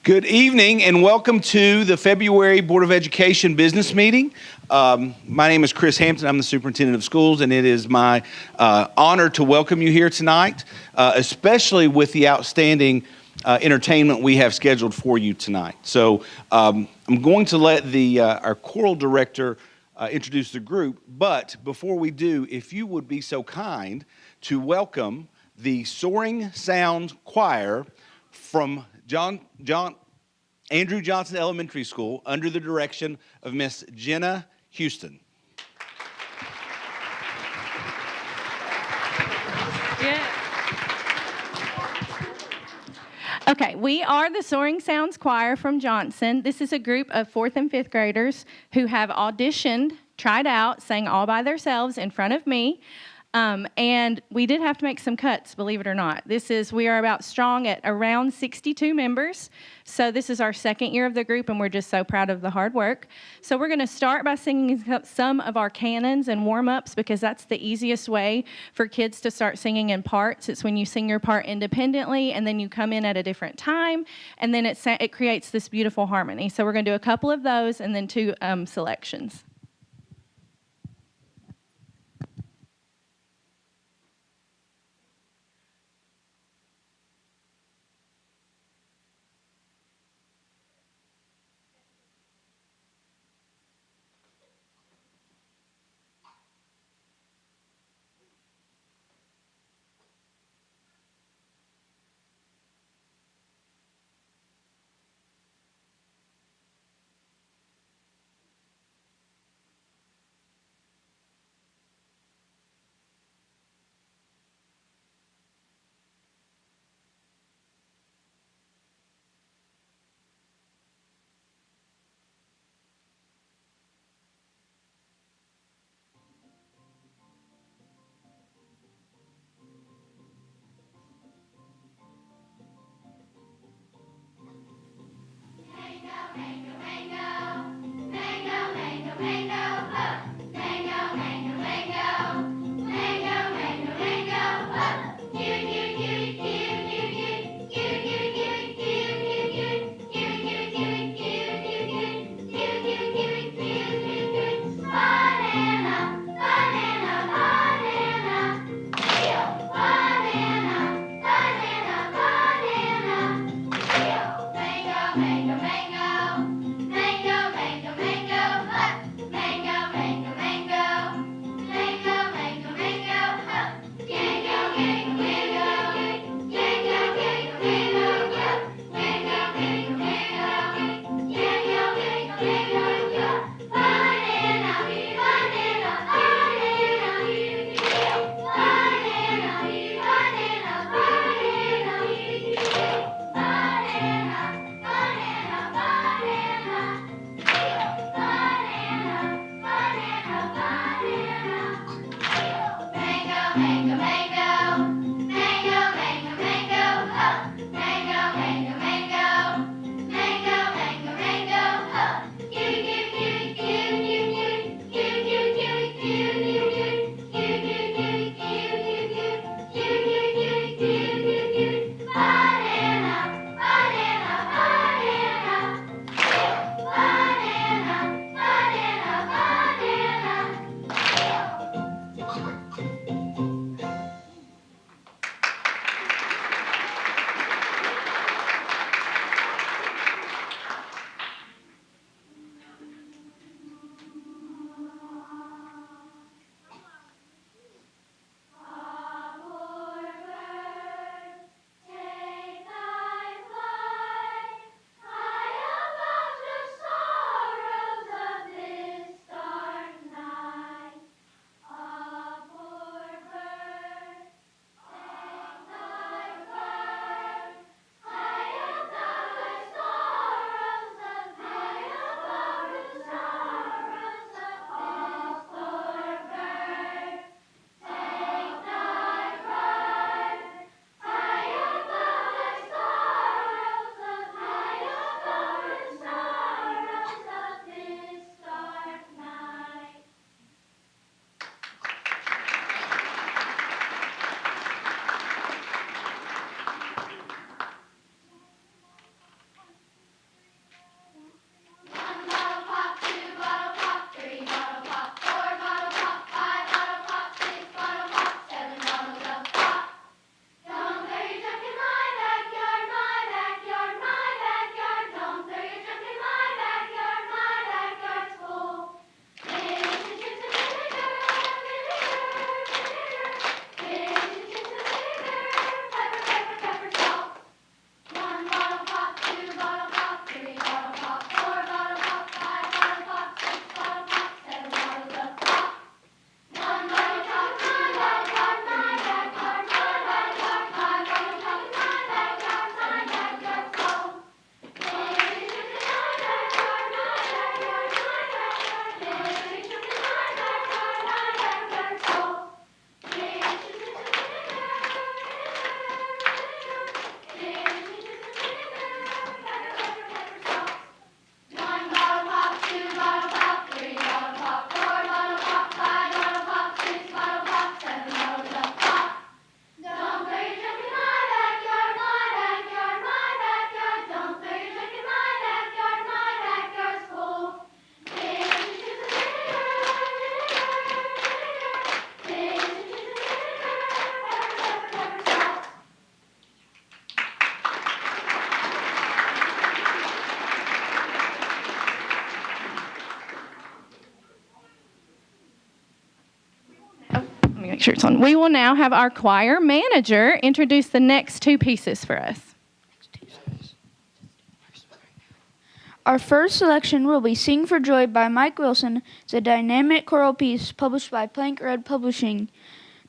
Good evening and welcome to the February Board of Education business meeting. My name is Chris Hampton. I'm the superintendent of schools, and it is my honor to welcome you here tonight, especially with the outstanding entertainment we have scheduled for you tonight. So I'm going to let our choral director introduce the group, but before we do, if you would be so kind to welcome the Soaring Sound Choir from Andrew Johnson Elementary School under the direction of Miss Jenna Houston. Yeah. Okay, we are the Soaring Sounds Choir from Johnson. This is a group of 4th and 5th graders who have auditioned, tried out, sang all by themselves in front of me. And we did have to make some cuts, believe it or not. We are about strong at around 62 members. So this is our second year of the group, and we're just so proud of the hard work. So we're going to start by singing some of our canons and warm-ups because that's the easiest way for kids to start singing in parts. It's when you sing your part independently, and then you come in at a different time, and then it creates this beautiful harmony. So we're going to do a couple of those and then two selections. make sure it's on. We will now have our choir manager introduce the next two pieces for us. Our first selection will be Sing for Joy by Mike Wilson. It's a dynamic choral piece published by Plank Red Publishing,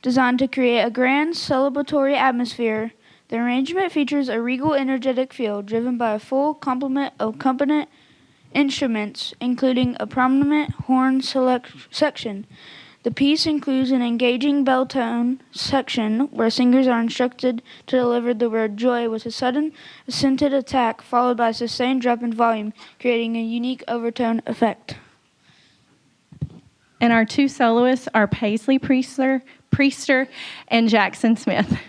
designed to create a grand celebratory atmosphere. The arrangement features a regal, energetic feel, driven by a full complement of accompanying instruments, including a prominent horn section. The piece includes an engaging bell tone section where singers are instructed to deliver the word joy with a sudden accented attack followed by a sustained drop in volume, creating a unique overtone effect. And our two soloists are Paisley Priester and Jackson Smith.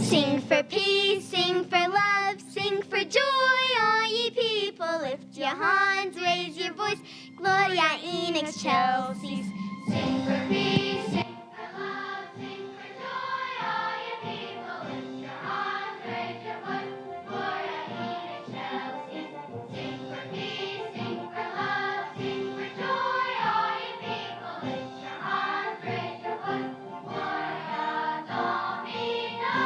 Sing for peace, sing for love, sing for joy, all ye people. Lift your hands, raise your voice, Gloria in excelsis. Sing for peace, sing for love, sing for joy, all ye people. Lift your hands, raise your voice, Gloria in excelsis. Sing for peace, sing for love, sing for joy, all ye people. Lift your hands, raise your voice, Gloria Domino.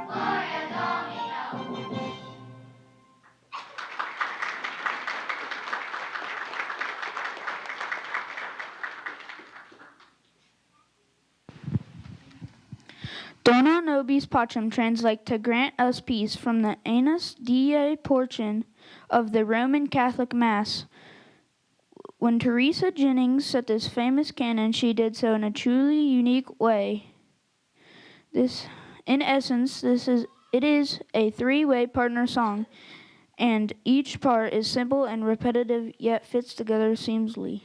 Gloria Domino. Dona nobis pacem translates to grant us peace from the Annus Dei portion of the Roman Catholic Mass. When Teresa Jennings set this famous canon, she did so in a truly unique way. In essence, it is a three-way partner song, and each part is simple and repetitive, yet fits together seamlessly.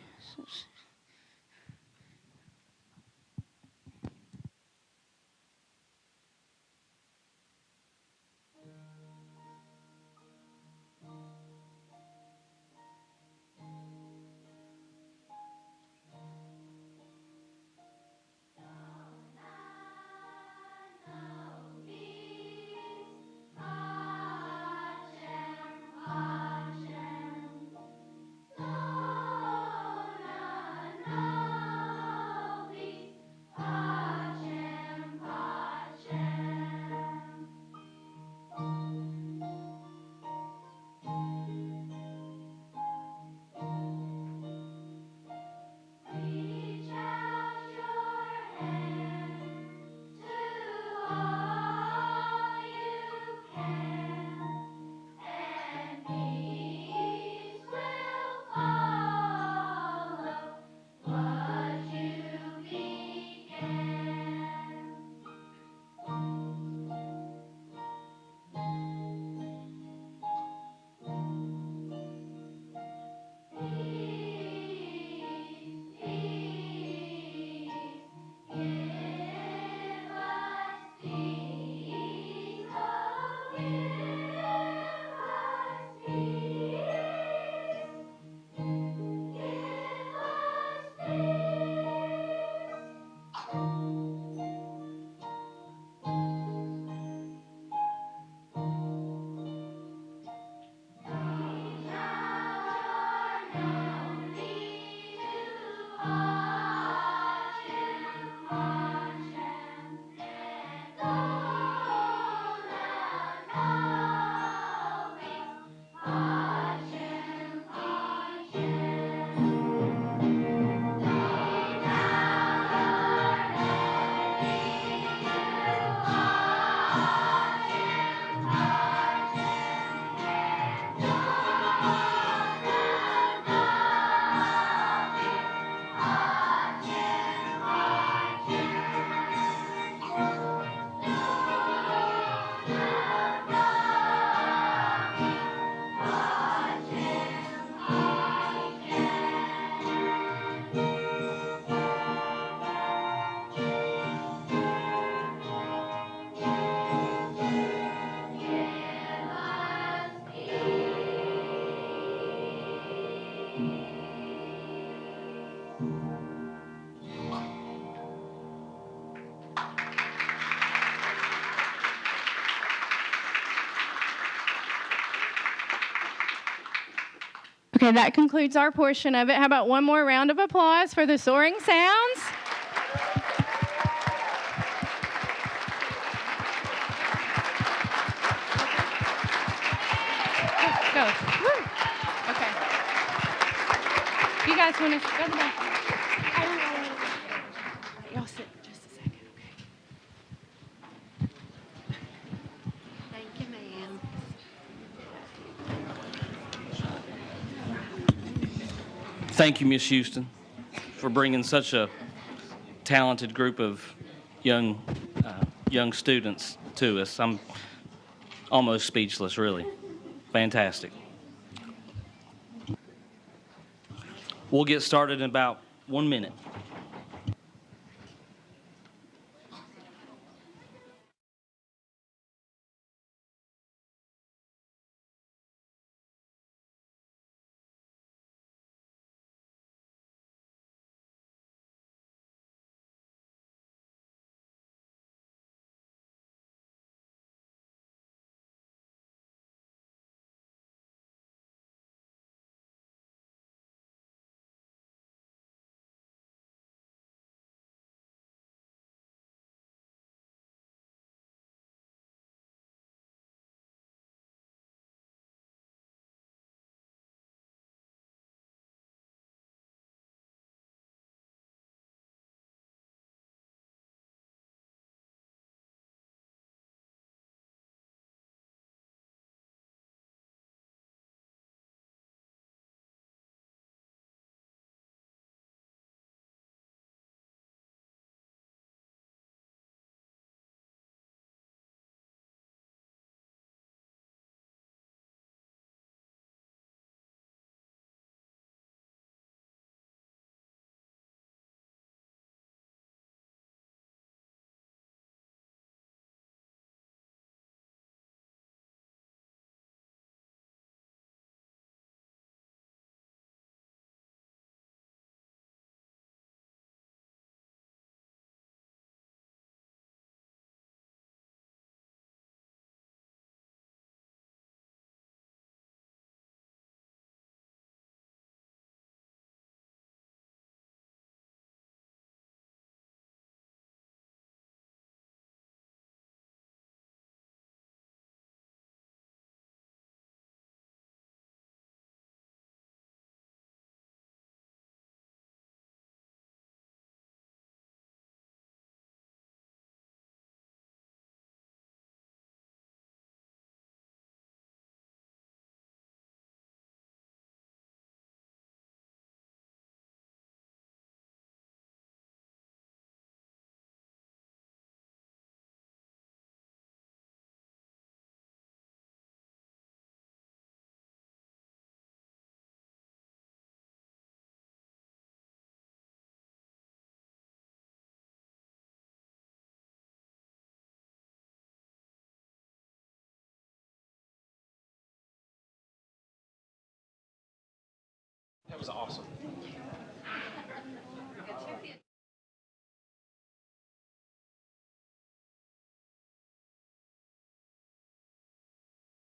Okay, that concludes our portion of it. How about one more round of applause for the soaring sounds? Go. Woo. Okay. You guys want to go to the back? Y'all sit just a second, okay? Thank you, ma'am. Thank you, Miss Houston, for bringing such a talented group of young students to us. I'm almost speechless, really. Fantastic. We'll get started in about 1 minute. That was awesome.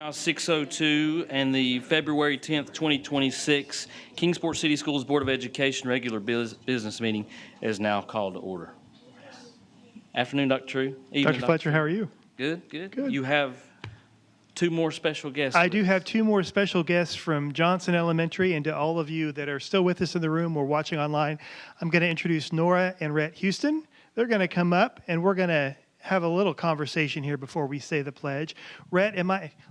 Now 6:02 and the February 10th, 2026 Kingsport City Schools Board of Education regular business meeting is now called to order. Afternoon, Dr. True. Evening, Dr. Fletcher, how are you? Good, good. Good. You have two more special guests. I do have two more special guests from Johnson Elementary, and to all of you that are still with us in the room or watching online, I'm going to introduce Nora and Rhett Houston. They're going to come up, and we're going to have a little conversation here before we say the pledge. Rhett,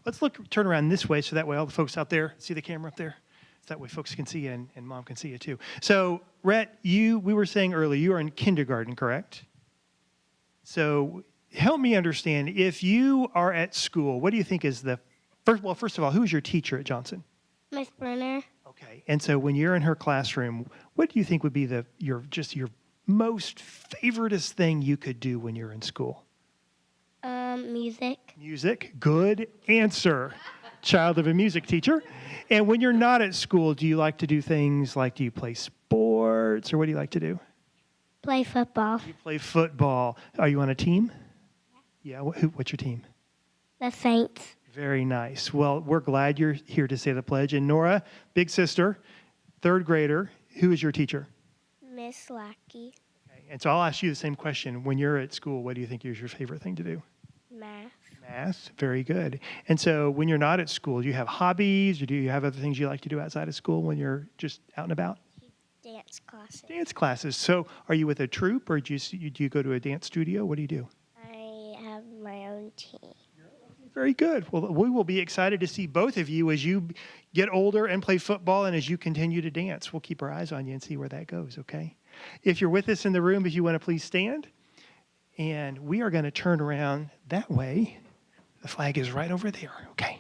let's turn around this way so that way all the folks out there see the camera up there. So that way folks can see you and Mom can see you too. So Rhett, we were saying earlier, you are in kindergarten, correct? So help me understand, if you are at school, what do you think is first of all, who's your teacher at Johnson? Miss Brenner. Okay, and so when you're in her classroom, what do you think would be your most favoritist thing you could do when you're in school? Music. Music, good answer. Child of a music teacher. And when you're not at school, do you like to do things like, do you play sports, or what do you like to do? Play football. You play football. Are you on a team? Yeah, what's your team? The Saints. Very nice. Well, we're glad you're here to say the pledge. And Nora, big sister, third grader, who is your teacher? Miss Lackey. Okay. And so I'll ask you the same question. When you're at school, what do you think is your favorite thing to do? Math. Math. Very good. And so when you're not at school, do you have hobbies or do you have other things you like to do outside of school when you're just out and about? Dance classes. Dance classes. So are you with a troupe or do you go to a dance studio? What do you do? I have my own team. Very good. Well, we will be excited to see both of you as you get older and play football and as you continue to dance. We'll keep our eyes on you and see where that goes, okay? If you're with us in the room, if you want to please stand. And we are going to turn around that way. The flag is right over there, okay?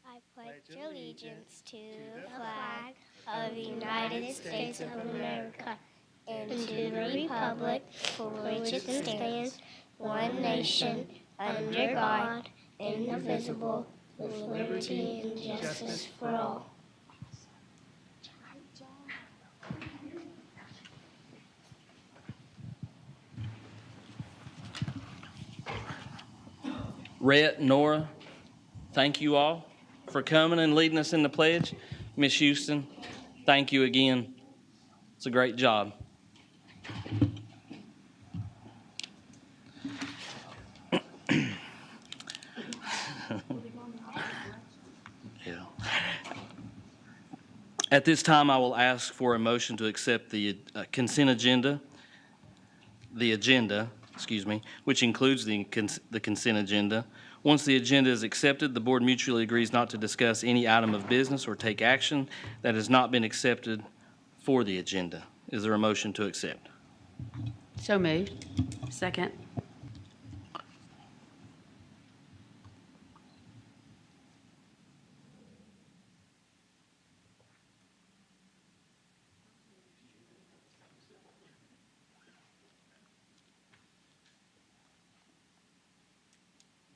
I pledge allegiance to the flag of the United States of America and to the republic for which it stands, one nation, under God, indivisible, with liberty and justice for all. Rhett, Nora, thank you all for coming and leading us in the pledge. Miss Houston, thank you again. It's a great job. Yeah. At this time, I will ask for a motion to accept the consent agenda, which includes the consent agenda. Once the agenda is accepted, the board mutually agrees not to discuss any item of business or take action that has not been accepted for the agenda. Is there a motion to accept? So moved. Second.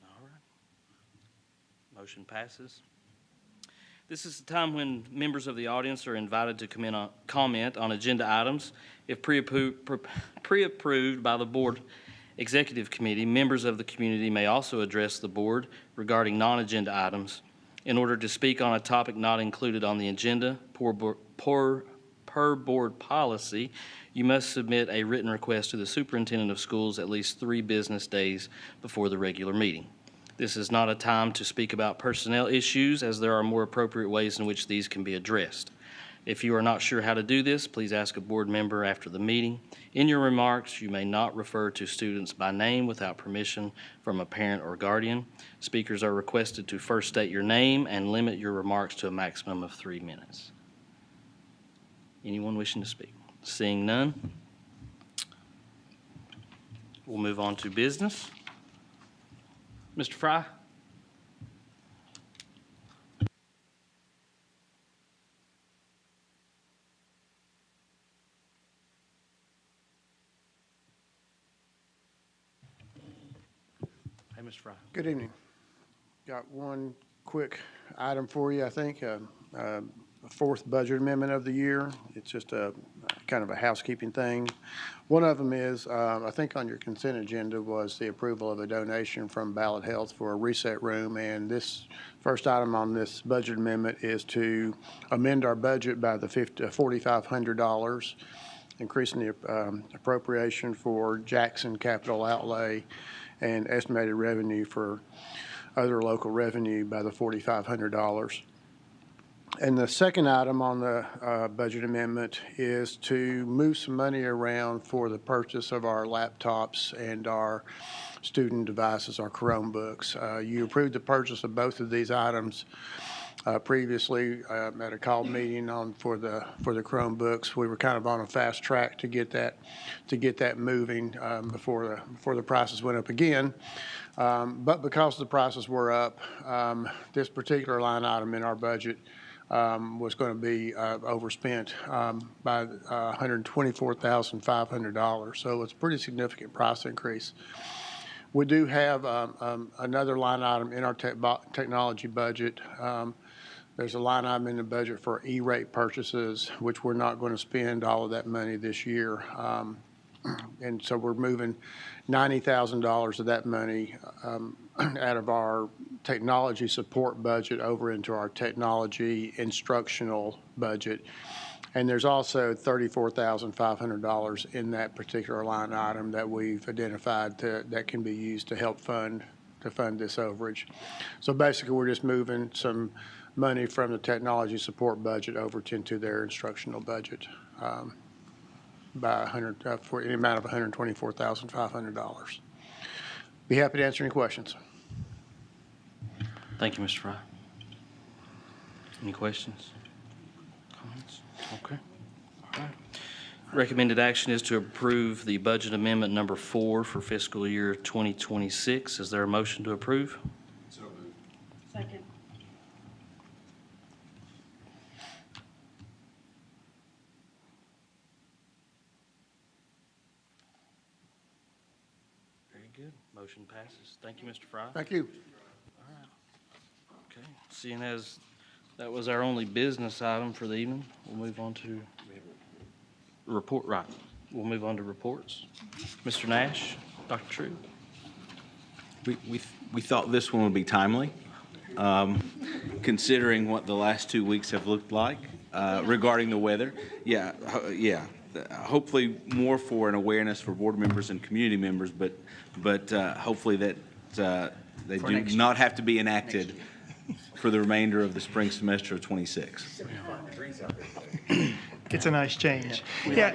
All right. Motion passes. This is the time when members of the audience are invited to comment on agenda items. If pre-approved by the board executive committee, members of the community may also address the board regarding non-agenda items. In order to speak on a topic not included on the agenda, per board policy, you must submit a written request to the superintendent of schools at least 3 business days before the regular meeting. This is not a time to speak about personnel issues, as there are more appropriate ways in which these can be addressed. If you are not sure how to do this, please ask a board member after the meeting. In your remarks, you may not refer to students by name without permission from a parent or guardian. Speakers are requested to first state your name and limit your remarks to a maximum of 3 minutes. Anyone wishing to speak? Seeing none, we'll move on to business. Mr. Fry? Hey, Mr. Fry. Good evening. Got one quick item for you, I think, a fourth budget amendment of the year. It's just a kind of a housekeeping thing. One of them is, I think on your consent agenda was the approval of a donation from Ballot Health for a reset room, and this first item on this budget amendment is to amend our budget by the $4,500, increasing the appropriation for Jackson capital outlay and estimated revenue for other local revenue by the $4,500. And the second item on the budget amendment is to move some money around for the purchase of our laptops and our student devices, our Chromebooks. You approved the purchase of both of these items previously at a call meeting for the Chromebooks. We were kind of on a fast track to get that moving before the prices went up again. But because the prices were up, this particular line item in our budget was going to be overspent by $124,500. So it's a pretty significant price increase. We do have another line item in our technology budget. There's a line item in the budget for E-rate purchases, which we're not going to spend all of that money this year. And so we're moving $90,000 of that money out of our technology support budget over into our technology instructional budget. And there's also $34,500 in that particular line item that we've identified that can be used to help fund this overage. So basically, we're just moving some money from the technology support budget over into their instructional budget for the amount of $124,500. Be happy to answer any questions. Thank you, Mr. Fry. Any questions? Comments? Okay. All right. Recommended action is to approve the budget amendment number 4 for fiscal year 2026. Is there a motion to approve? So moved. Second. Very good. Motion passes. Thank you, Mr. Fry. Thank you. Okay. Seeing as that was our only business item for the evening, we'll move on to report. Right. We'll move on to reports. Mr. Nash, Dr. True. We thought this one would be timely, considering what the last 2 weeks have looked like regarding the weather. Yeah. Hopefully more for an awareness for board members and community members, but hopefully that they do not have to be enacted for the remainder of the spring semester of 26. It's a nice change. Yeah,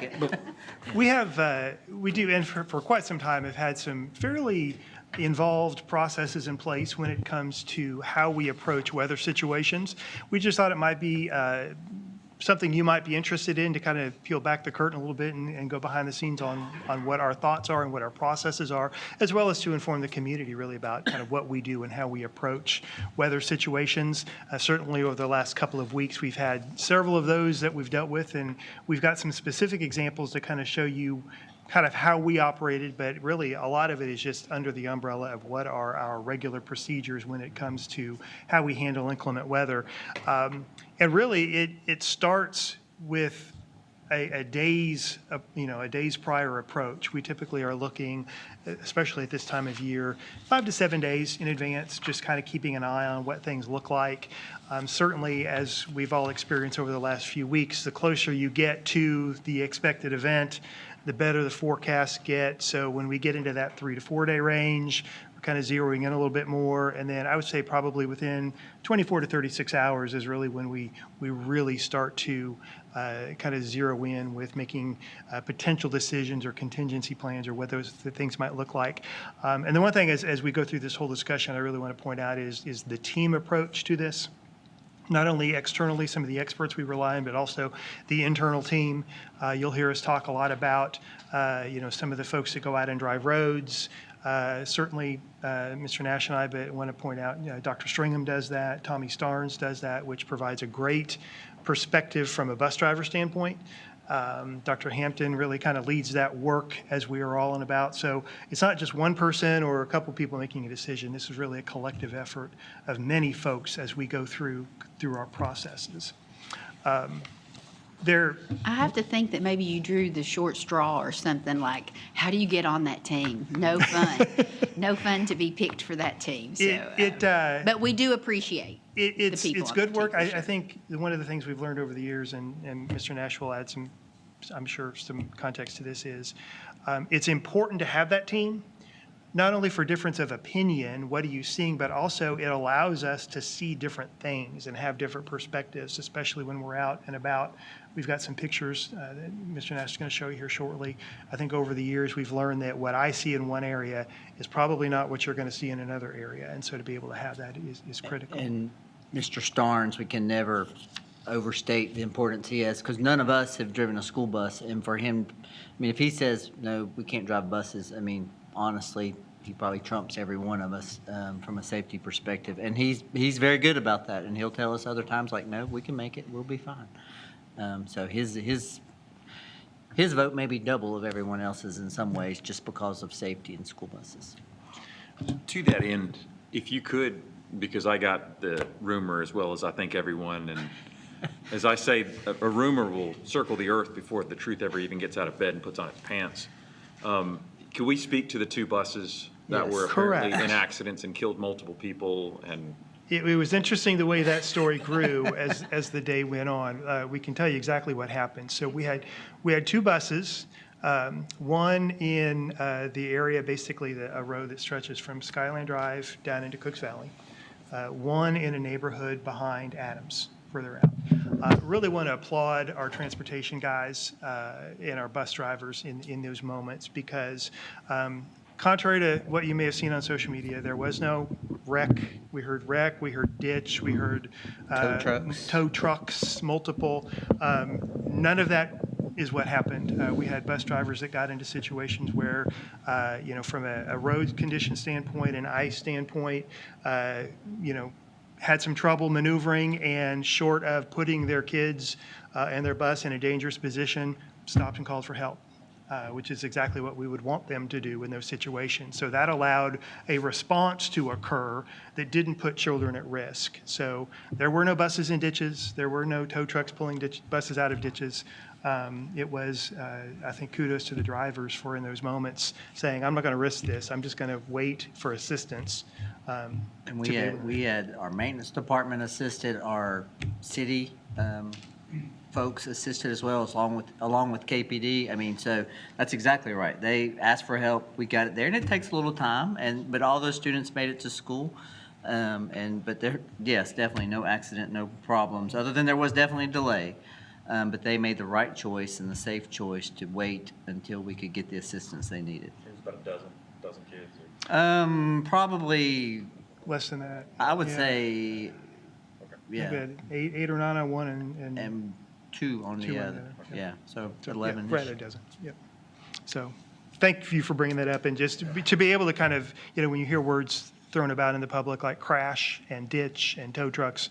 we do, and for quite some time have had some fairly involved processes in place when it comes to how we approach weather situations. We just thought it might be something you might be interested in to kind of peel back the curtain a little bit and go behind the scenes on what our thoughts are and what our processes are, as well as to inform the community really about kind of what we do and how we approach weather situations. Certainly over the last couple of weeks, we've had several of those that we've dealt with, and we've got some specific examples to kind of show you kind of how we operated, but really a lot of it is just under the umbrella of what are our regular procedures when it comes to how we handle inclement weather. And really it starts with a day's prior approach. We typically are looking, especially at this time of year, 5 to 7 days in advance, just kind of keeping an eye on what things look like. Certainly, as we've all experienced over the last few weeks, the closer you get to the expected event, the better the forecasts get. So when we get into that 3 to 4 day range, we're kind of zeroing in a little bit more. And then I would say probably within 24 to 36 hours is really when we really start to kind of zero in with making potential decisions or contingency plans or what those things might look like. And the one thing as we go through this whole discussion, I really want to point out is the team approach to this. Not only externally, some of the experts we rely on, but also the internal team. You'll hear us talk a lot about, some of the folks that go out and drive roads. Certainly, Mr. Nash and I want to point out, Dr. Stringham does that, Tommy Starnes does that, which provides a great perspective from a bus driver standpoint. Dr. Hampton really kind of leads that work as we are all and about. So it's not just one person or a couple people making a decision. This is really a collective effort of many folks as we go through our processes. I have to think that maybe you drew the short straw or something like, how do you get on that team? No fun. No fun to be picked for that team. So, but we do appreciate it's good work. I think one of the things we've learned over the years, and Mr. Nash will add some, I'm sure, some context to this, is it's important to have that team, not only for difference of opinion, what are you seeing, but also it allows us to see different things and have different perspectives, especially when we're out and about. We've got some pictures that Mr. Nash is going to show you here shortly. I think over the years we've learned that what I see in one area is probably not what you're going to see in another area, and so to be able to have that is critical. And Mr. Starnes, we can never overstate the importance he has, because none of us have driven a school bus, and for him, if he says, no, we can't drive buses, honestly, he probably trumps every one of us from a safety perspective. And he's very good about that, and he'll tell us other times, like, no, we can make it, we'll be fine. So his vote may be double of everyone else's in some ways, just because of safety in school buses. To that end, if you could, because I got the rumor as well as I think everyone, and as I say, a rumor will circle the earth before the truth ever even gets out of bed and puts on its pants. Could we speak to the two buses that Yes. were apparently Correct. in accidents and killed multiple people? And It was interesting the way that story grew as the day went on. We can tell you exactly what happened. So we had two buses, one in the area, basically a road that stretches from Skyland Drive down into Cooks Valley, one in a neighborhood behind Adams, further out. Really want to applaud our transportation guys and our bus drivers in those moments because contrary to what you may have seen on social media, there was no wreck. We heard ditch, we heard tow trucks, multiple. None of that is what happened. We had bus drivers that got into situations where, from a road condition standpoint, an ice standpoint, had some trouble maneuvering, and short of putting their kids and their bus in a dangerous position, stopped and called for help. Which is exactly what we would want them to do in those situations. So that allowed a response to occur that didn't put children at risk. So there were no buses in ditches. There were no tow trucks pulling buses out of ditches. It was, I think, kudos to the drivers for in those moments saying, I'm not going to risk this. I'm just going to wait for assistance. And we had our maintenance department assisted, our city folks assisted as well, along with KPD. I mean, so that's exactly right. They asked for help. We got it there, and it takes a little time. But all those students made it to school. But yes, definitely no accident, no problems. Other than there was definitely a delay. But they made the right choice and the safe choice to wait until we could get the assistance they needed. it was about a dozen kids. Probably, Less than that. I would Yeah. say, We yeah, had eight or nine on one and 2 on two the on other. the Yeah, so So, 11. Yeah, right, a dozen, yep. So, thank you for bringing that up, and just to be able to kind of, when you hear words thrown about in the public like crash and ditch and tow trucks,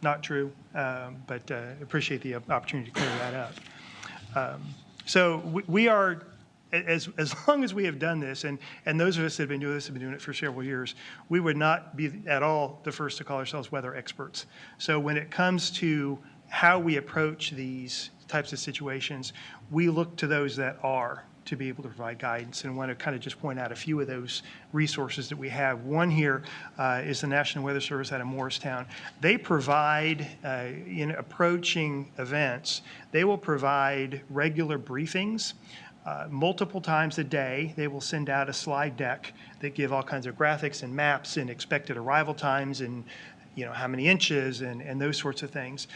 not true, but appreciate the opportunity to clear that up. So we are, as long as we have done this, and those of us that have been doing this have been doing it for several years, we would not be at all the first to call ourselves weather experts. So when it comes to how we approach these types of situations, we look to those that are to be able to provide guidance, and want to kind of just point out a few of those resources that we have. One here is the National Weather Service out of Morristown. They provide, in approaching events, they will provide regular briefings. Multiple times a day, they will send out a slide deck that give all kinds of graphics and maps and expected arrival times and how many inches and those sorts of things.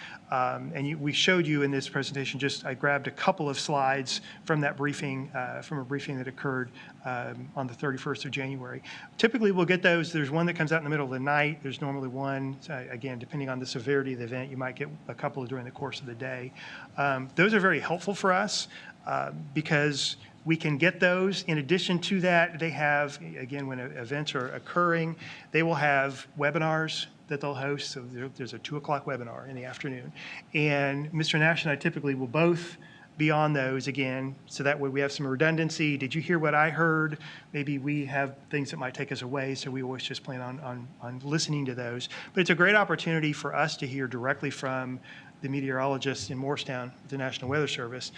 We showed you in this presentation, I grabbed a couple of slides from that briefing, from a briefing that occurred on the 31st of January. Typically, we'll get those. There's one that comes out in the middle of the night. There's normally one, again, depending on the severity of the event, you might get a couple during the course of the day. Those are very helpful for us because we can get those. In addition to that, they have, again, when events are occurring, they will have webinars that they'll host. So there's a 2 o'clock webinar in the afternoon. And Mr. Nash and I typically will both be on those again, so that way we have some redundancy. Did you hear what I heard? Maybe we have things that might take us away, so we always just plan on listening to those. But it's a great opportunity for us to hear directly from the meteorologists in Morristown, the National Weather Service.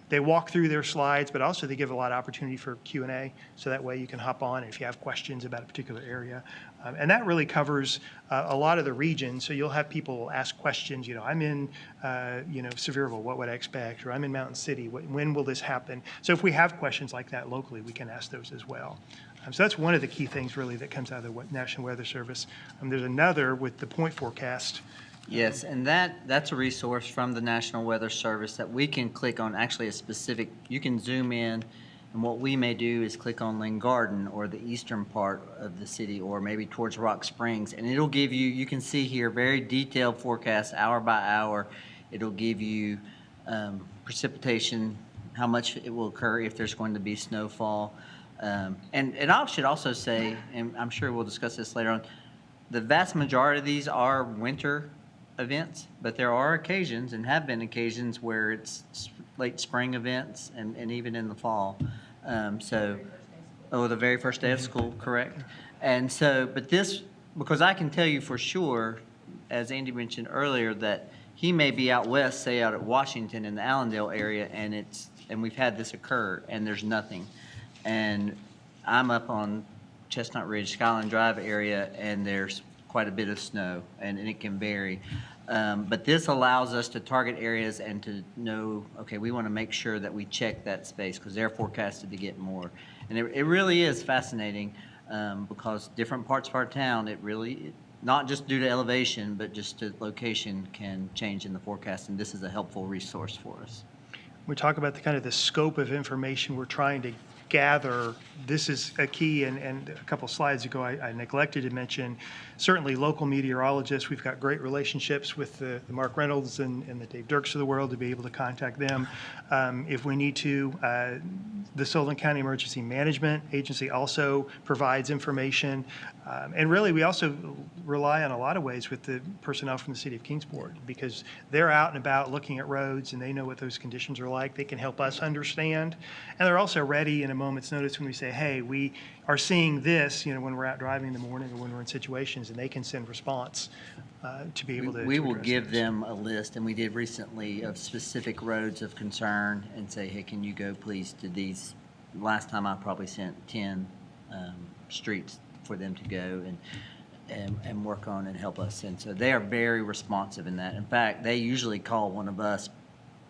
They walk through their slides, but also they give a lot of opportunity for Q&A, so that way you can hop on if you have questions about a particular area. And that really covers a lot of the region. So you'll have people ask questions, I'm in, Sevierville, what would I expect? Or I'm in Mountain City, when will this happen? So if we have questions like that locally, we can ask those as well. So that's one of the key things really that comes out of the National Weather Service. There's another with the point forecast. Yes, and that's a resource from the National Weather Service that we can click on, actually a specific, you can zoom in, and what we may do is click on Lynn Garden or the eastern part of the city, or maybe towards Rock Springs, and it'll give you can see here very detailed forecasts hour by hour. It'll give you precipitation, how much it will occur, if there's going to be snowfall. And I should also say, and I'm sure we'll discuss this later on, the vast majority of these are winter events, but there are occasions, and have been occasions, where it's late spring events and even in the fall. The very first day of school, correct? And so, but this, because I can tell you for sure, as Andy mentioned earlier, that he may be out west, say out at Washington in the Allendale area, and we've had this occur, and there's nothing. And I'm up on Chestnut Ridge, Skyline Drive area, and there's quite a bit of snow, and it can vary. But this allows us to target areas and to know, okay, we want to make sure that we check that space because they're forecasted to get more. And it really is fascinating because different parts of our town, not just due to elevation, but just to location can change in the forecast, and this is a helpful resource for us. We talk about the scope of information we're trying to gather. This is a key, and a couple slides ago I neglected to mention, certainly local meteorologists. We've got great relationships with the Mark Reynolds and the Dave Dirks of the world to be able to contact them. If we need to, the Sullivan County Emergency Management Agency also provides information. And really, we also rely on a lot of ways with the personnel from the city of Kingsport because they're out and about looking at roads and they know what those conditions are like. They can help us understand. And they're also ready in a moment's notice when we say, hey, we are seeing this, when we're out driving in the morning or when we're in situations, and they can send response to be able to. We will give them a list, and we did recently, of specific roads of concern and say, hey, can you go please to these? Last time I probably sent 10 streets for them to go and work on and help us. And so they are very responsive in that. In fact, they usually call one of us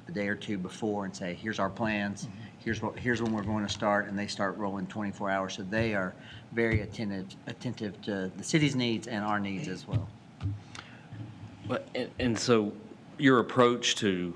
a day or two before and say, here's our plans, here's when we're going to start, and they start rolling 24 hours. So they are very attentive to the city's needs and our needs as well. But, and so your approach to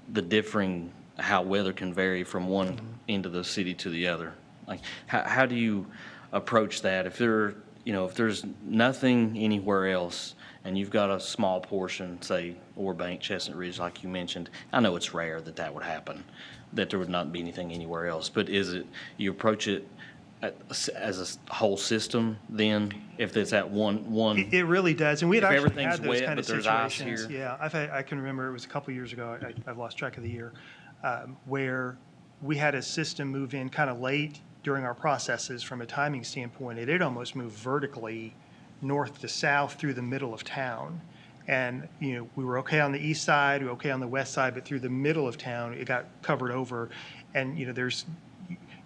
the differing, how weather can vary from one end of the city to the other, like how do you approach that? If there's nothing anywhere else and you've got a small portion, say Orbank, Chestnut Ridge, like you mentioned, I know it's rare that would happen, that there would not be anything anywhere else, but is it, you approach it as a whole system then, if it's at one? It really does, and we had actually had those wet, kind of but there's ice situations. here. Yeah, I can remember it was a couple years ago, I've lost track of the year, where we had a system move in kind of late during our processes from a timing standpoint. It almost moved vertically north to south through the middle of town. And, we were okay on the east side, we were okay on the west side, but through the middle of town, it got covered over. And,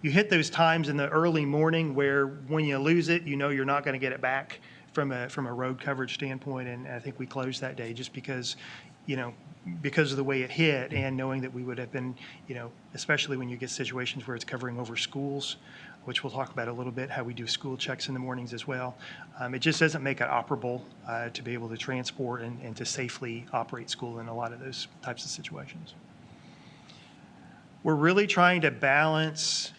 you hit those times in the early morning where when you lose it, you're not going to get it back from a road coverage standpoint. And I think we closed that day just because, because of the way it hit and knowing that we would have been, especially when you get situations where it's covering over schools, which we'll talk about a little bit, how we do school checks in the mornings as well. It just doesn't make it operable to be able to transport and to safely operate school in a lot of those types of situations. We're really trying to balance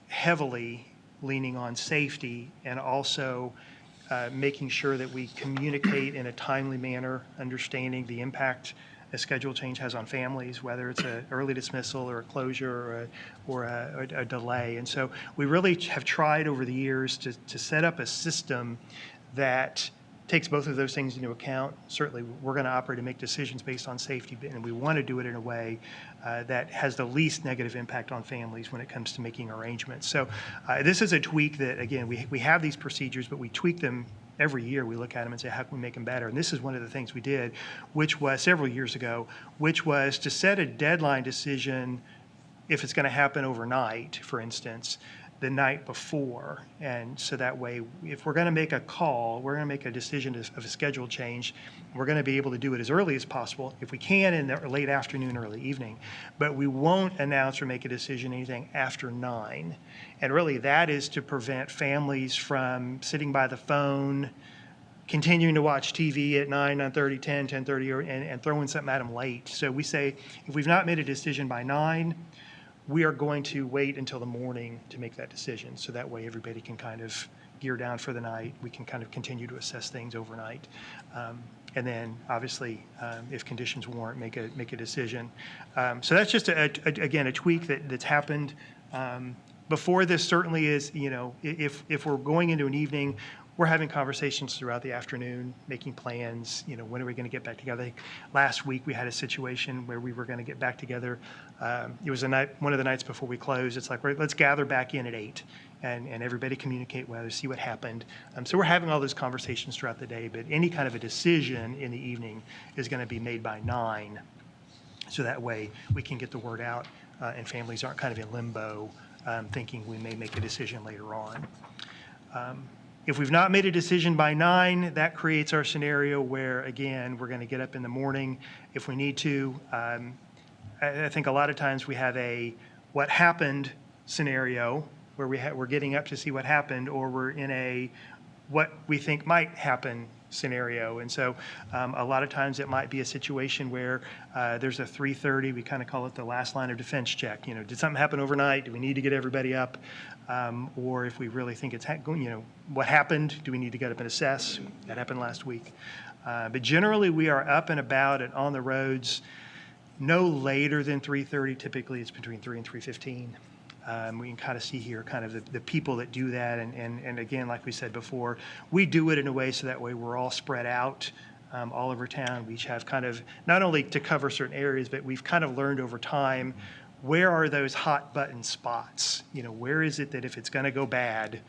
heavily leaning on safety and also making sure that we communicate in a timely manner, understanding the impact a schedule change has on families, whether it's an early dismissal or a closure or a delay. And so we really have tried over the years to set up a system that takes both of those things into account. Certainly, we're going to operate and make decisions based on safety, and we want to do it in a way that has the least negative impact on families when it comes to making arrangements. So this is a tweak that, again, we have these procedures, but we tweak them every year. We look at them and say, how can we make them better? And this is one of the things we did, which was several years ago, which was to set a deadline decision if it's going to happen overnight, for instance, the night before. And so that way, if we're going to make a call, we're going to make a decision of a schedule change, we're going to be able to do it as early as possible, if we can, in the late afternoon, early evening. But we won't announce or make a decision anything after 9. And really, that is to prevent families from sitting by the phone, continuing to watch TV at 9, 9:30, 10, 10:30, and throwing something at them late. So we say, if we've not made a decision by 9, we are going to wait until the morning to make that decision. So that way everybody can kind of gear down for the night. We can kind of continue to assess things overnight. And then obviously, if conditions warrant, make a decision. So that's just, again, a tweak that's happened. Before this certainly is, if we're going into an evening we're having conversations throughout the afternoon, making plans, when are we going to get back together? I think last week we had a situation where we were going to get back together. It was one of the nights before we closed. It's like, let's gather back in at 8 and everybody communicate with others, see what happened. So we're having all those conversations throughout the day, but any kind of a decision in the evening is going to be made by 9. So that way we can get the word out and families aren't kind of in limbo thinking we may make a decision later on. If we've not made a decision by 9, that creates our scenario where, again, we're going to get up in the morning if we need to. I think a lot of times we have a what happened scenario where we're getting up to see what happened, or we're in a what we think might happen scenario. And so a lot of times it might be a situation where there's a 3:30, we kind of call it the last line of defense check. Did something happen overnight? Do we need to get everybody up? Or if we really think it's what happened? Do we need to get up and assess? That happened last week. But generally we are up and about and on the roads no later than 3:30. Typically it's between 3 and 3:15. We can kind of see here kind of the people that do that. And again, like we said before, we do it in a way so that way we're all spread out all over town. We each have kind of, not only to cover certain areas, but we've kind of learned over time, where are those hot button spots? Where is it that if it's going to go bad,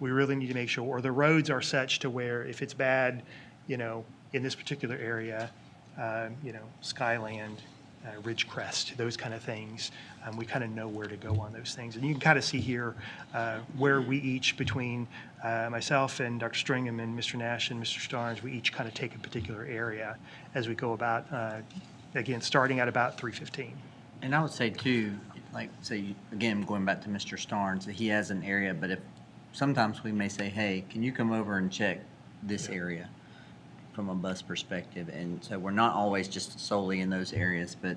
we really need to make sure, or the roads are such to where if it's bad, in this particular area, Skyland, Ridgecrest, those kind of things. We kind of know where to go on those things. And you can kind of see here where we each, between myself and Dr. Stringham and Mr. Nash and Mr. Starnes, we each kind of take a particular area as we go about, again, starting at about 3:15. And I would say too, again, going back to Mr. Starnes, that he has an area, but if sometimes we may say, hey, can you come over and check this area from a bus perspective? And so we're not always just solely in those areas, but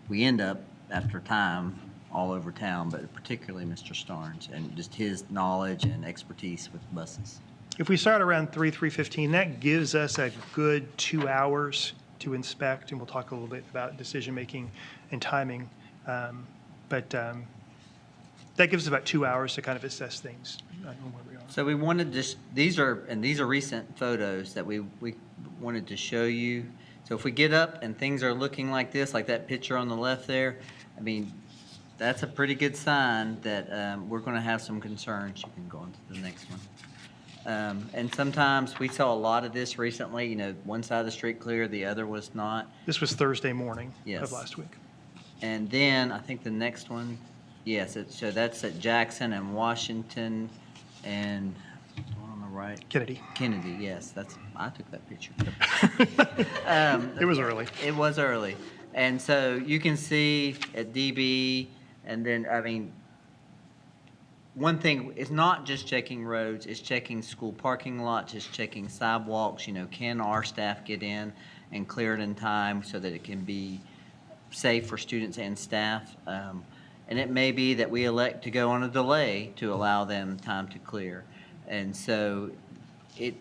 we end up after time all over town, but particularly Mr. Starnes and just his knowledge and expertise with buses. If we start around 3:15, that gives us a good 2 hours to inspect, and we'll talk a little bit about decision-making and timing. But that gives us about 2 hours to kind of assess things on where we are. So we wanted to, these are recent photos that we wanted to show you. So if we get up and things are looking like this, like that picture on the left there, I mean, that's a pretty good sign that we're going to have some concerns. You can go on to the next one. And sometimes we saw a lot of this recently, one side of the street clear, the other was not. This was Thursday morning Yes. of last week. And then I think the next one, yes, so that's at Jackson and Washington and the one on the right. Kennedy, yes, I took that picture. It was early. It was early. And so you can see at DB, and then, one thing is not just checking roads, it's checking school parking lots, it's checking sidewalks. Can our staff get in and clear it in time so that it can be safe for students and staff? And it may be that we elect to go on a delay to allow them time to clear. And so it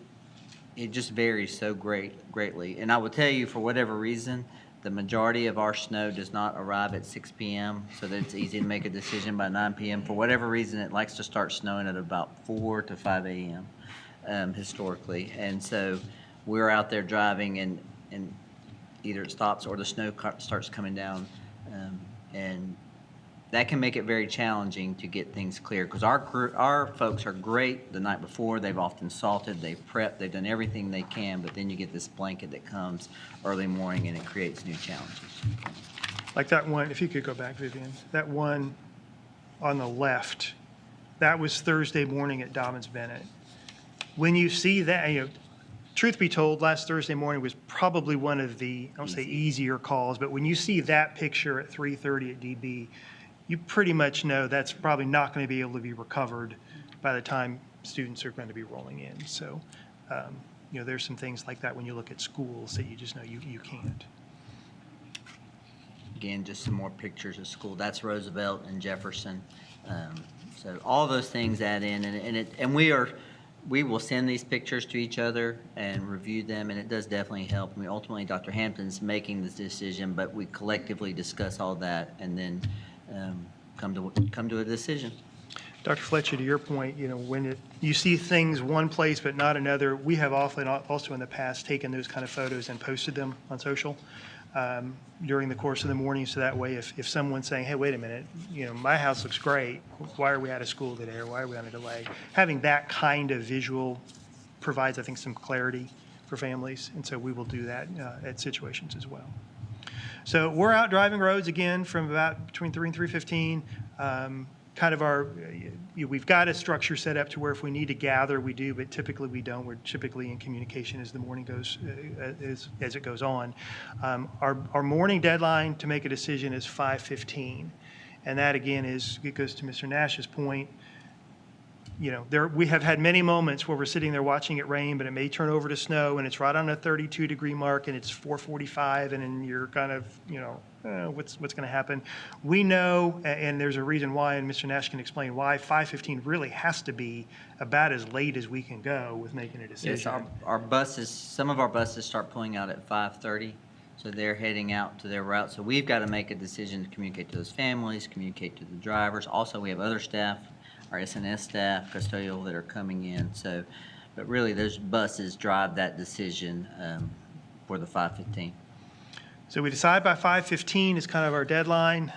just varies so greatly. And I will tell you, for whatever reason, the majority of our snow does not arrive at 6 p.m. so that it's easy to make a decision by 9 p.m. For whatever reason, it likes to start snowing at about 4 to 5 a.m. Historically. And so we're out there driving and either it stops or the snow starts coming down. And that can make it very challenging to get things clear, because our folks are great the night before. They've often salted, they've prepped, they've done everything they can, but then you get this blanket that comes early morning and it creates new challenges. Like that one, if you could go back, Vivian, that one on the left, that was Thursday morning at Dobbins Bennett. When you see that, truth be told, last Thursday morning was probably one of the, I don't say easier calls, but when you see that picture at 3:30 at DB, you pretty much know that's probably not going to be able to be recovered by the time students are going to be rolling in. So, there's some things like that when you look at schools that you just know you can't. Again, just some more pictures of school. That's Roosevelt and Jefferson. So all those things add in, and we will send these pictures to each other and review them, and it does definitely help. Ultimately, Dr. Hampton's making this decision, but we collectively discuss all that and then come to a decision. Dr. Fletcher, to your point, when you see things one place but not another, we have often also in the past taken those kind of photos and posted them on social during the course of the morning. So that way, if someone's saying, hey, wait a minute, my house looks great, why are we out of school today, or why are we on a delay? Having that kind of visual provides, I think, some clarity for families. And so we will do that at situations as well. So we're out driving roads again from about between 3 and 3:15. Kind of we've got a structure set up to where if we need to gather, we do, but typically we don't. We're typically in communication as the morning goes, as it goes on. Our morning deadline to make a decision is 5:15, and that again it goes to Mr. Nash's point. We have had many moments where we're sitting there watching it rain, but it may turn over to snow, and it's right on a 32-degree mark, and it's 4:45, and then you're kind of, what's going to happen? We know, and there's a reason why, and Mr. Nash can explain why 5:15 really has to be about as late as we can go with making a decision. Yes, our buses, some of our buses start pulling out at 5:30, so they're heading out to their route. So we've got to make a decision to communicate to those families, communicate to the drivers. Also, we have other staff, our SNS staff, custodial, that are coming in. So, but really, those buses drive that decision for the 5:15. So we decide by 5:15 is kind of our deadline.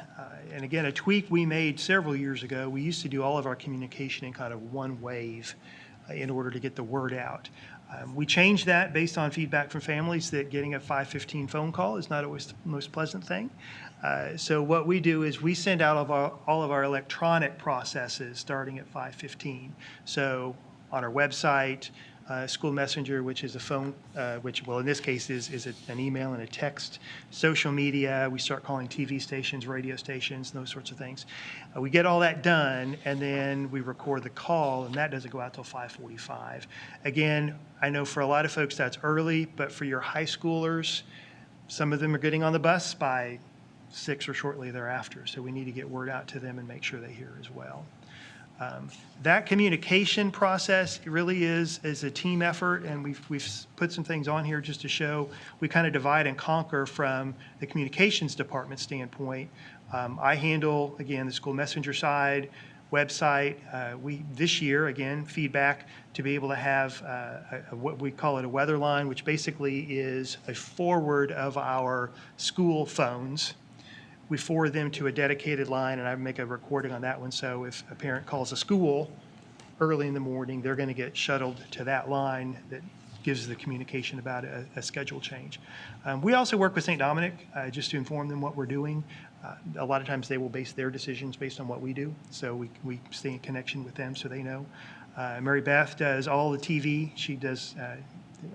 And again, a tweak we made several years ago. We used to do all of our communication in kind of one wave in order to get the word out. We changed that based on feedback from families that getting a 5:15 phone call is not always the most pleasant thing. So what we do is we send out all of our electronic processes starting at 5:15. So on our website, school messenger, which is a phone, which, well, in this case is an email and a text. Social media, we start calling TV stations, radio stations, those sorts of things. We get all that done, and then we record the call, and that doesn't go out till 5:45. Again, I know for a lot of folks that's early, but for your high schoolers, some of them are getting on the bus by 6 or shortly thereafter, so we need to get word out to them and make sure they hear as well. That communication process really is a team effort, and we've put some things on here just to show we kind of divide and conquer from the communications department standpoint. I handle, again, the school messenger side, website. This year, again, feedback to be able to have what we call it a weather line, which basically is a forward of our school phones. We forward them to a dedicated line, and I make a recording on that one. So if a parent calls a school early in the morning, they're going to get shuttled to that line that gives the communication about a schedule change. We also work with St. Dominic just to inform them what we're doing. A lot of times they will base their decisions based on what we do, so we stay in connection with them so they know. Mary Beth does all the TV. She does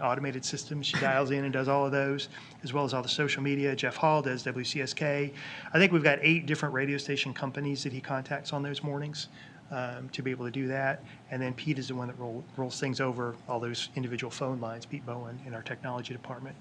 automated systems. She dials in and does all of those, as well as all the social media. Jeff Hall does WCSK. I think we've got 8 different radio station companies that he contacts on those mornings to be able to do that. And then Pete is the one that rolls things over all those individual phone lines, Pete Bowen in our technology department.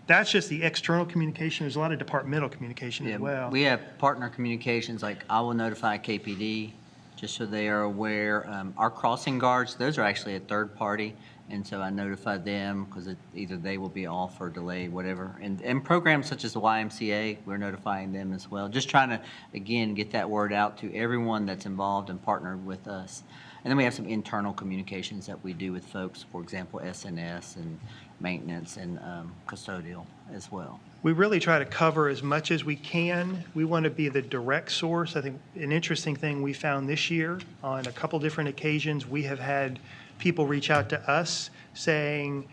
That's just the external communication. There's a lot of departmental communication as well. We have partner communications, like I will notify KPD just so they are aware. Our crossing guards, those are actually a third party. And so I notify them because either they will be off or delayed, whatever. And programs such as the YMCA, we're notifying them as well. Just trying to, again, get that word out to everyone that's involved and partnered with us. And then we have some internal communications that we do with folks, for example, SNS and maintenance and custodial as well. We really try to cover as much as we can. We want to be the direct source. I think an interesting thing we found this year on a couple different occasions, we have had people reach out to us saying,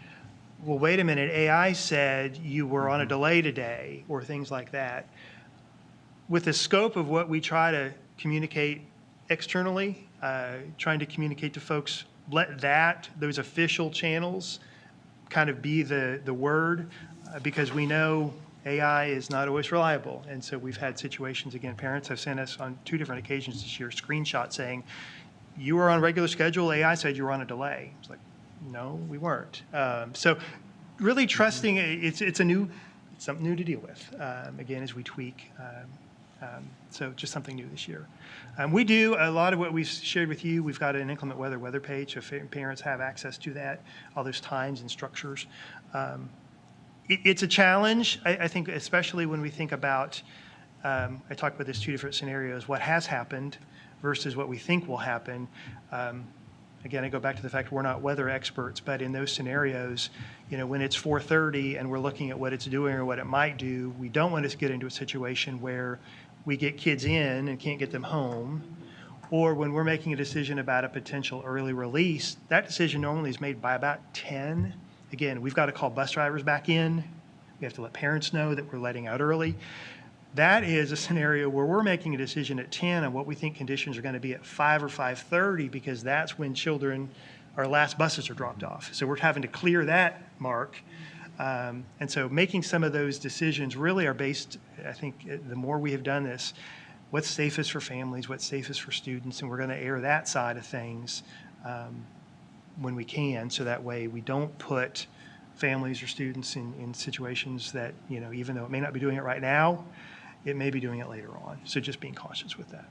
well, wait a minute, AI said you were on a delay today, or things like that. With the scope of what we try to communicate externally, trying to communicate to folks, let those official channels kind of be the word, because we know AI is not always reliable. And so we've had situations, again, parents have sent us on 2 different occasions this year screenshots saying, you were on regular schedule, AI said you were on a delay. It's like, no, we weren't. So really trusting, it's something new to deal with, again, as we tweak. So just something new this year. We do a lot of what we've shared with you. We've got an inclement weather page, so parents have access to that, all those times and structures. It's a challenge, I think, especially when we think about, I talked about this 2 different scenarios, what has happened versus what we think will happen. Again, I go back to the fact we're not weather experts, but in those scenarios, when it's 4:30 and we're looking at what it's doing or what it might do, we don't want to get into a situation where we get kids in and can't get them home, or when we're making a decision about a potential early release, that decision normally is made by about 10. Again, we've got to call bus drivers back in. We have to let parents know that we're letting out early. That is a scenario where we're making a decision at 10 on what we think conditions are going to be at 5 or 5:30, because that's when our last buses are dropped off. So we're having to clear that mark. And so making some of those decisions really are based, I think, the more we have done this, what's safest for families, what's safest for students, and we're going to err that side of things when we can, so that way we don't put families or students in situations that, even though it may not be doing it right now, it may be doing it later on. So just being cautious with that.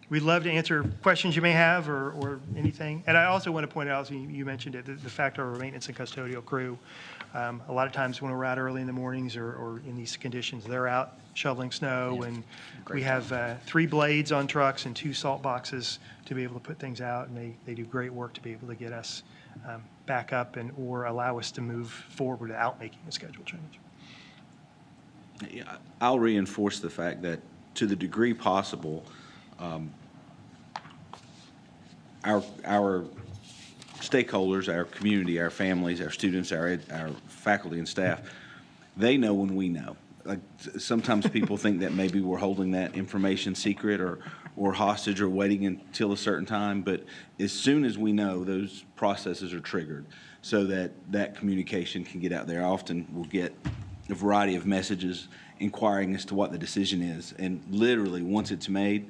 We'd love to answer questions you may have or anything. And I also want to point out, you mentioned it, the fact of our maintenance and custodial crew. A lot of times when we're out early in the mornings or in these conditions, they're out shoveling snow, and we have 3 blades on trucks and 2 salt boxes to be able to put things out, and they do great work to be able to get us back up or allow us to move forward without making a schedule change. Yeah, I'll reinforce the fact that to the degree possible, our stakeholders, our community, our families, our students, our faculty and staff, they know when we know. Like, sometimes people think that maybe we're holding that information secret or hostage or waiting until a certain time, but as soon as we know, those processes are triggered so that communication can get out there. I often will get a variety of messages inquiring as to what the decision is, and literally once it's made,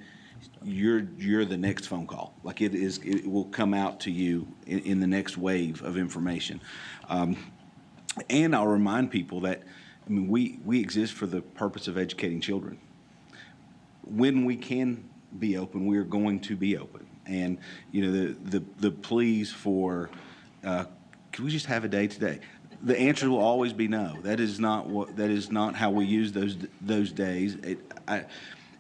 you're the next phone call. Like, it will come out to you in the next wave of information. And I'll remind people that, we exist for the purpose of educating children. When we can be open, we are going to be open. And the pleas for, can we just have a day today? The answer will always be no. That is not how we use those days.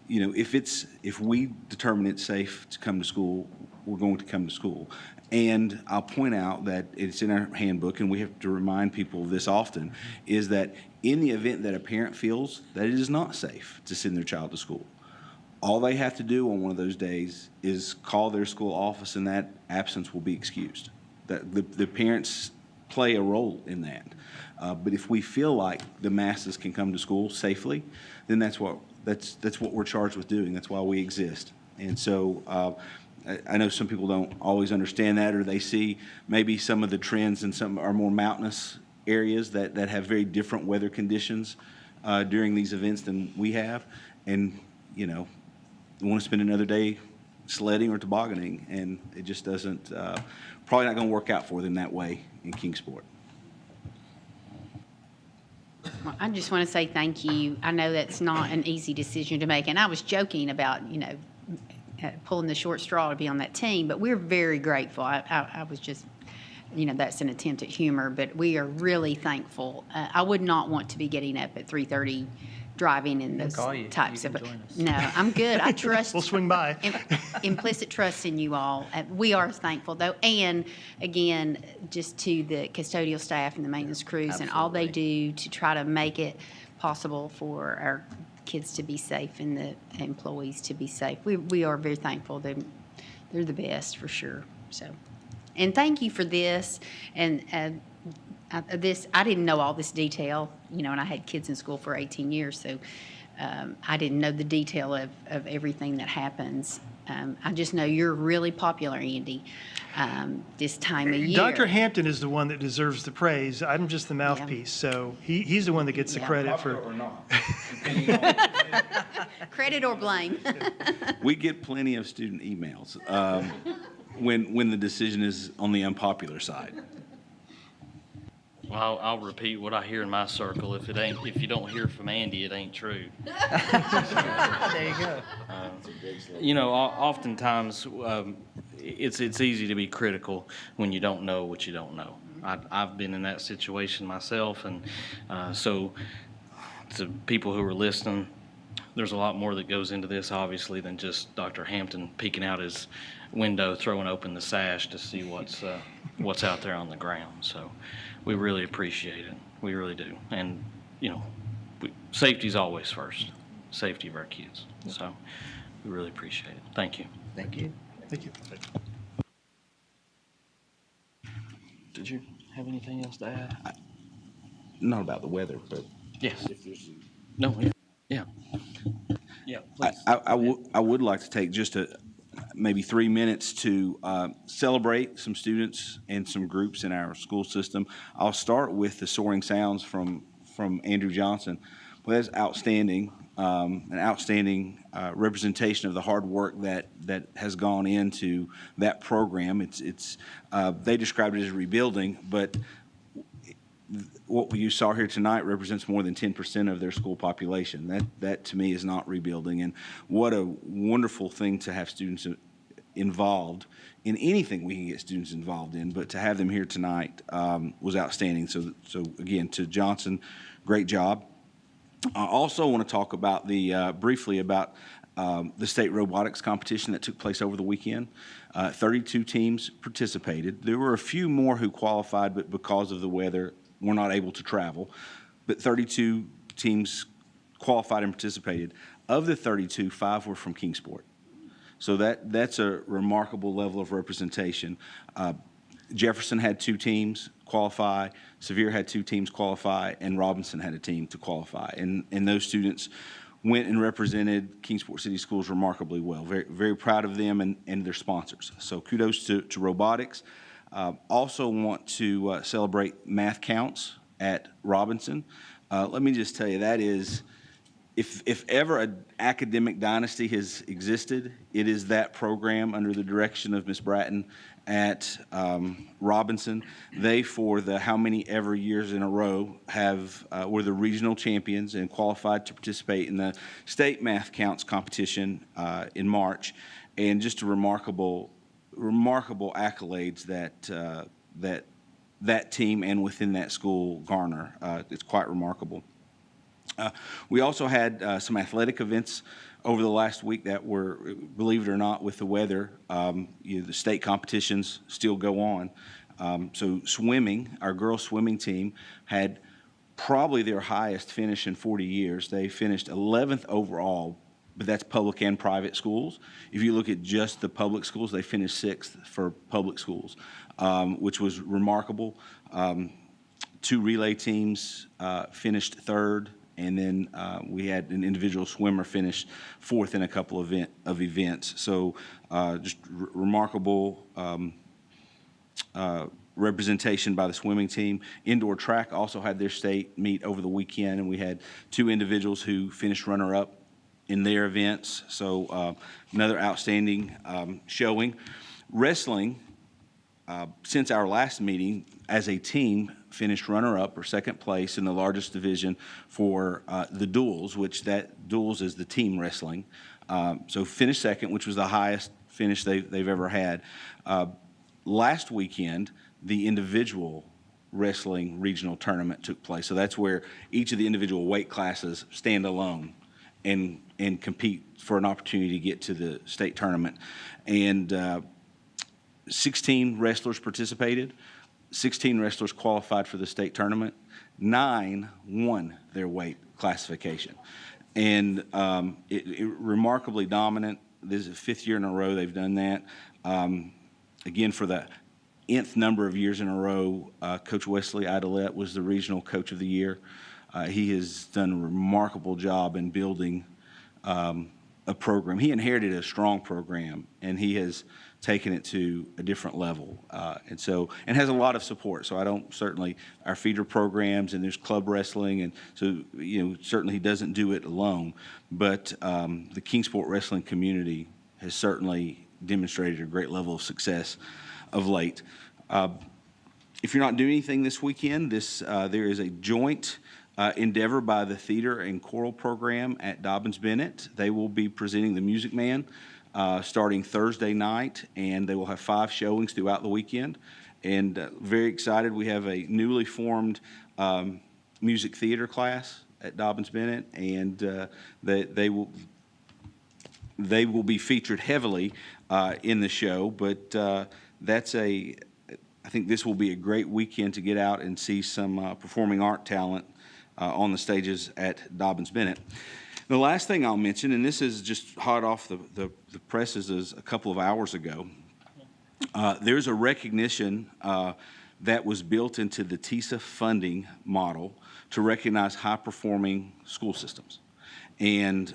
If we determine it's safe to come to school, we're going to come to school. And I'll point out that it's in our handbook, and we have to remind people of this often, is that in the event that a parent feels that it is not safe to send their child to school, all they have to do on one of those days is call their school office, and that absence will be excused. That the parents play a role in that. But if we feel like the masses can come to school safely, then that's what we're charged with doing. That's why we exist. And so I know some people don't always understand that, or they see maybe some of the trends in some are more mountainous areas that have very different weather conditions during these events than we have, and want to spend another day sledding or tobogganing, and it just doesn't probably not going to work out for them that way in Kingsport. Well, I just want to say thank you. I know that's not an easy decision to make, and I was joking about, pulling the short straw to be on that team, but we're very grateful. I was just, that's an attempt at humor, but we are really thankful. I would not want to be getting up at 3:30 driving in those types of. No, I'm good. I trust. We'll swing by. Implicit trust in you all. We are thankful, though, and again, just to the custodial staff and the maintenance crews and all they do to try to make it possible for our kids to be safe and the employees to be safe. We are very thankful. They're the best for sure. So, and thank you for this. And I didn't know all this detail, and I had kids in school for 18 years, so I didn't know the detail of everything that happens. I just know you're really popular, Andy, this time of year. Dr. Hampton is the one that deserves the praise. I'm just the mouthpiece, so he's the one that gets the credit for. Or not. Credit or blame. We get plenty of student emails when the decision is on the unpopular side. Well, I'll repeat what I hear in my circle. If you don't hear from Andy, it ain't true. There you go. Oftentimes it's easy to be critical when you don't know what you don't know. I've been in that situation myself, and so to people who are listening, there's a lot more that goes into this, obviously, than just Dr. Hampton peeking out his window, throwing open the sash to see what's out there on the ground. So we really appreciate it. We really do. And, safety's always first, safety of our kids. So we really appreciate it. Thank you. Thank you. Thank you. Did you have anything else to add? Not about the weather, but Yes. if there's No, yeah. Yeah, please. I would like to take just maybe 3 minutes to celebrate some students and some groups in our school system. I'll start with the Soaring Sounds from Andrew Johnson. Well, that's outstanding, an outstanding representation of the hard work that has gone into that program. It's they described it as rebuilding, but what you saw here tonight represents more than 10% of their school population. That to me is not rebuilding, and what a wonderful thing to have students involved in anything we can get students involved in, but to have them here tonight was outstanding. So again, to Johnson, great job. I also want to talk about briefly about the state robotics competition that took place over the weekend. 32 teams participated. There were a few more who qualified, but because of the weather, were not able to travel. But 32 teams qualified and participated. Of the 32, 5 were from Kingsport. So that's a remarkable level of representation. Jefferson had 2 teams qualify, Sevier had 2 teams qualify, and Robinson had a team to qualify. And those students went and represented Kingsport City Schools remarkably well. Very, very proud of them and their sponsors. So kudos to robotics. Also want to celebrate math counts at Robinson. Let me just tell you, that is, if ever an academic dynasty has existed, it is that program under the direction of Ms. Bratton at Robinson. They, for the how many ever years in a row, were the regional champions and qualified to participate in the state math counts competition in March. And just a remarkable accolades that team and within that school garner. It's quite remarkable. We also had some athletic events over the last week that were, believe it or not, with the weather, the state competitions still go on. So swimming, our girls swimming team had probably their highest finish in 40 years. They finished 11th overall, but that's public and private schools. If you look at just the public schools, they finished 6th for public schools, which was remarkable. 2 relay teams finished 3rd, and then we had an individual swimmer finish 4th in a couple of events. So just remarkable representation by the swimming team. Indoor track also had their state meet over the weekend, and we had 2 individuals who finished runner-up in their events. So another outstanding showing. Wrestling, since our last meeting, as a team, finished runner-up or 2nd place in the largest division for the duels, which that duels is the team wrestling. So finished 2nd, which was the highest finish they've ever had. Last weekend, the individual wrestling regional tournament took place. So that's where each of the individual weight classes stand alone and compete for an opportunity to get to the state tournament. And 16 wrestlers participated. 16 wrestlers qualified for the state tournament. 9 won their weight classification. And it remarkably dominant. This is the 5th year in a row they've done that. Again, for the nth number of years in a row, Coach Wesley Idolette was the regional coach of the year. He has done a remarkable job in building a program. He inherited a strong program, and he has taken it to a different level, and has a lot of support. So I don't certainly our feeder programs, and there's club wrestling, and so certainly he doesn't do it alone. But the Kingsport wrestling community has certainly demonstrated a great level of success of late. If you're not doing anything this weekend, there is a joint endeavor by the theater and choral program at Dobbins-Bennett. They will be presenting The Music Man starting Thursday night, and they will have 5 showings throughout the weekend. And very excited, we have a newly formed music theater class at Dobbins-Bennett, and they will be featured heavily in the show. But I think this will be a great weekend to get out and see some performing art talent on the stages at Dobbins-Bennett. The last thing I'll mention, and this is just hot off the presses is a couple of hours ago, there's a recognition that was built into the TISA funding model to recognize high-performing school systems. And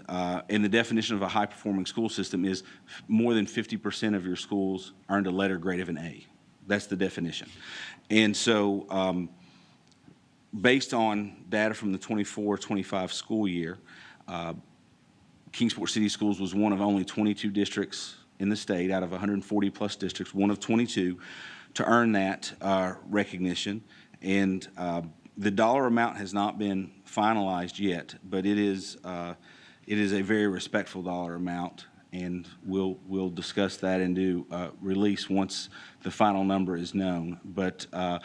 the definition of a high-performing school system is more than 50% of your schools earned a letter grade of an A. That's the definition. And so based on data from the 24-25 school year, Kingsport City Schools was one of only 22 districts in the state out of 140 plus districts, one of 22 to earn that recognition. And the dollar amount has not been finalized yet, but it is a very respectful dollar amount, and we'll discuss that and do release once the final number is known. But I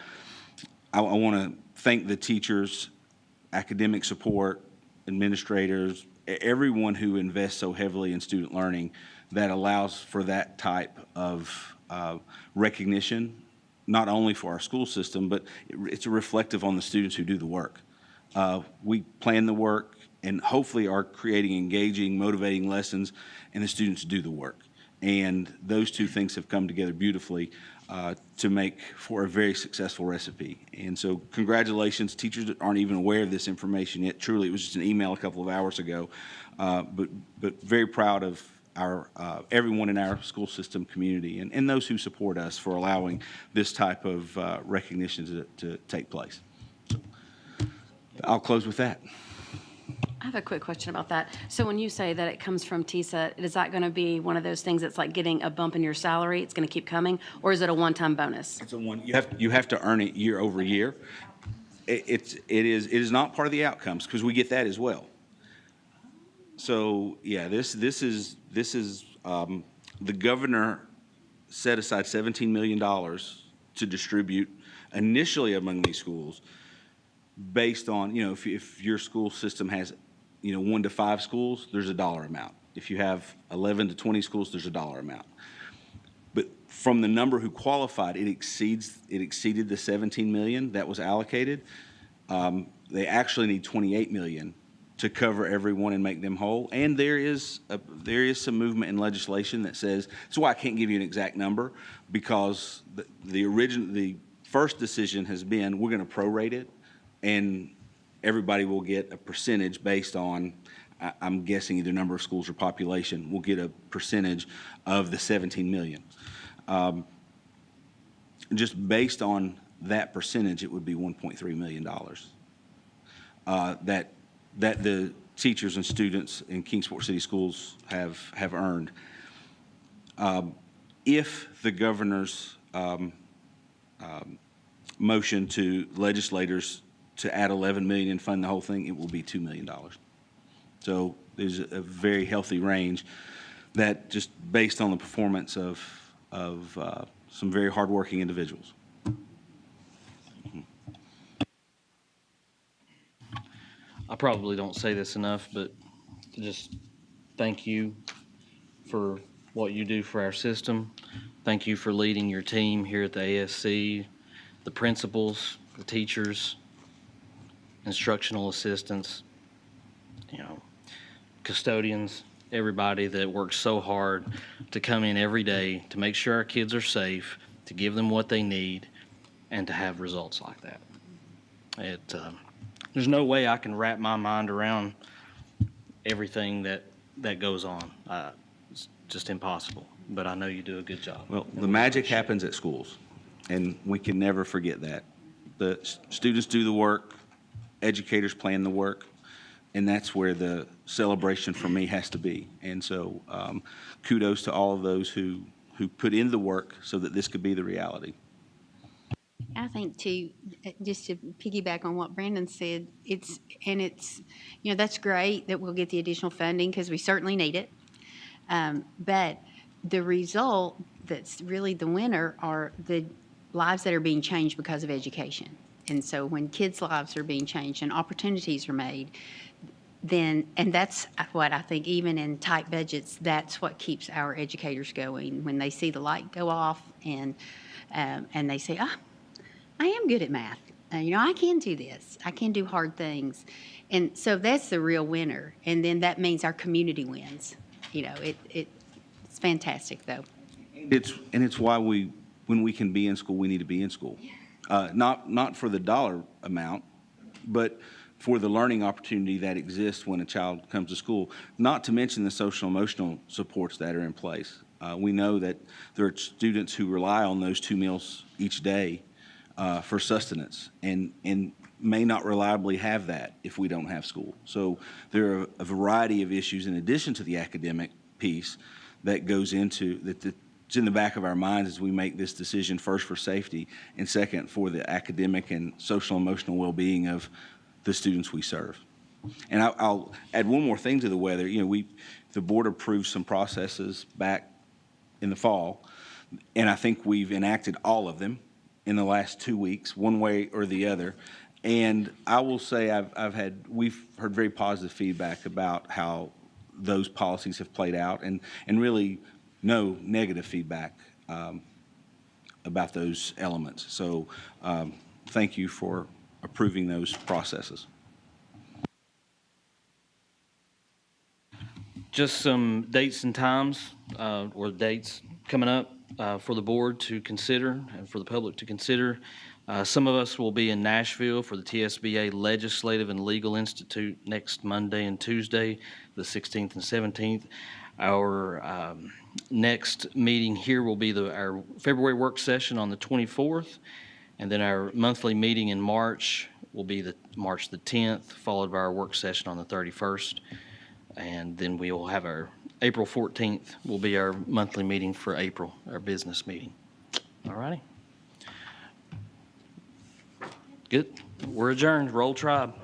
want to thank the teachers, academic support, administrators, everyone who invests so heavily in student learning that allows for that type of recognition, not only for our school system, but it's reflective on the students who do the work. We plan the work and hopefully are creating engaging, motivating lessons, and the students do the work. And those two things have come together beautifully to make for a very successful recipe. And so congratulations, teachers that aren't even aware of this information yet. Truly, it was just an email a couple of hours ago, but very proud of our everyone in our school system community and those who support us for allowing this type of recognition to take place. So I'll close with that. I have a quick question about that. So when you say that it comes from TISA, is that going to be one of those things that's like getting a bump in your salary? It's going to keep coming, or is it a one-time bonus? It's a one. You have to earn it year over year. It is not part of the outcomes because we get that as well. So yeah, this is the governor set aside $17 million to distribute initially among these schools based on, if your school system has 1 to 5 schools, there's a dollar amount. If you have 11 to 20 schools, there's a dollar amount. But from the number who qualified, it exceeded the 17 million that was allocated. They actually need 28 million to cover everyone and make them whole. And there is some movement in legislation that says, that's why I can't give you an exact number, because the first decision has been we're going to prorate it, and everybody will get a percentage based on, I'm guessing, either number of schools or population. We'll get a percentage of the 17 million. Just based on that percentage, it would be $1.3 million that the teachers and students in Kingsport City Schools have earned. If the governor's motion to legislators to add 11 million and fund the whole thing, it will be $2 million. So there's a very healthy range that just based on the performance of some very hardworking individuals. I probably don't say this enough, but to just thank you for what you do for our system. Thank you for leading your team here at the ASC, the principals, the teachers, instructional assistants, custodians, everybody that works so hard to come in every day to make sure our kids are safe, to give them what they need, and to have results like that. There's no way I can wrap my mind around everything that goes on. It's just impossible, but I know you do a good job. Well, the magic happens at schools, and we can never forget that. The students do the work, educators plan the work, and that's where the celebration for me has to be. And so kudos to all of those who put in the work so that this could be the reality. I think too, just to piggyback on what Brandon said, that's great that we'll get the additional funding because we certainly need it. But the result that's really the winner are the lives that are being changed because of education. And so when kids' lives are being changed and opportunities are made, then, and that's what I think, even in tight budgets, that's what keeps our educators going. When they see the light go off and they say, I am good at math. I can do this. I can do hard things. And so that's the real winner. And then that means our community wins. It's fantastic, though. It's why when we can be in school, we need to be in school. Not for the dollar amount, but for the learning opportunity that exists when a child comes to school, not to mention the social emotional supports that are in place. We know that there are students who rely on those 2 meals each day for sustenance and may not reliably have that if we don't have school. So there are a variety of issues in addition to the academic piece that goes into it's in the back of our minds as we make this decision, first for safety and second for the academic and social emotional well-being of the students we serve. And I'll add one more thing to the weather. The board approved some processes back in the fall, and I think we've enacted all of them in the last 2 weeks, one way or the other. And I will say we've heard very positive feedback about how those policies have played out, and really no negative feedback about those elements. So thank you for approving those processes. Just some dates and times, or dates coming up for the board to consider and for the public to consider. Some of us will be in Nashville for the TSBA Legislative and Legal Institute next Monday and Tuesday, the 16th and 17th. Our next meeting here will be our February work session on the 24th, and then our monthly meeting in March will be March the 10th, followed by our work session on the 31st. And then we will have our April 14th will be our monthly meeting for April, our business meeting. All righty. Good. We're adjourned. Roll Tribe.